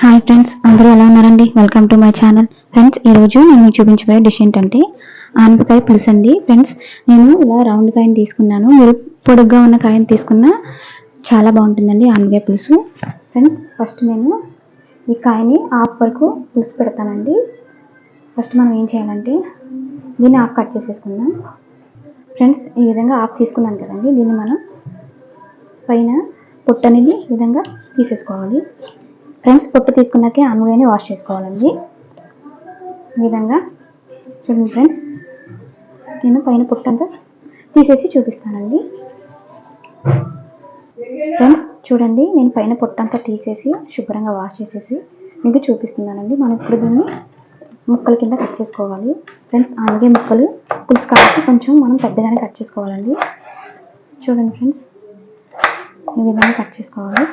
Hi friends, అందరూ ఎలా ఉన్నారండి? Welcome to my channel. Friends, ఈరోజు నేను మీకు చూపించబోయే డిష్ ఏంటంటే ఆనపకాయ పులుసు అండి. ఫ్రెండ్స్, నేను ఇలా రౌండ్ కాయని తీసుకున్నాను. మీరు పొడుగ్గా ఉన్న కాయని తీసుకున్నా చాలా బాగుంటుందండి ఆనపకాయ పులుసు. ఫ్రెండ్స్, ఫస్ట్ నేను ఈ కాయని హాఫ్ వరకు పులుసు పెడతానండి. ఫస్ట్ మనం ఏం చేయాలంటే దీన్ని హాఫ్ కట్ చేసేసుకుందాం. ఫ్రెండ్స్, ఈ విధంగా హాఫ్ తీసుకున్నాను కదండి, దీన్ని మనం పైన పొట్టు అనేది ఈ విధంగా తీసేసుకోవాలి. ఫ్రెండ్స్, పొట్టు తీసుకున్నాకే ఆనపకాయని వాష్ చేసుకోవాలండి. ఈ విధంగా చూడండి ఫ్రెండ్స్, నేను పైన పొట్టు అంతా తీసేసి చూపిస్తానండి. ఫ్రెండ్స్ చూడండి, నేను పైన పొట్టు అంతా తీసేసి శుభ్రంగా వాష్ చేసేసి మీకు చూపిస్తున్నానండి. మనం ఇప్పుడు దీన్ని ముక్కల కింద కట్ చేసుకోవాలి. ఫ్రెండ్స్, ఆనపకాయ ముక్కలు పులుసు కాబట్టి కొంచెం మనం పెద్దగానే కట్ చేసుకోవాలండి. చూడండి ఫ్రెండ్స్, ఈ విధంగా కట్ చేసుకోవాలి.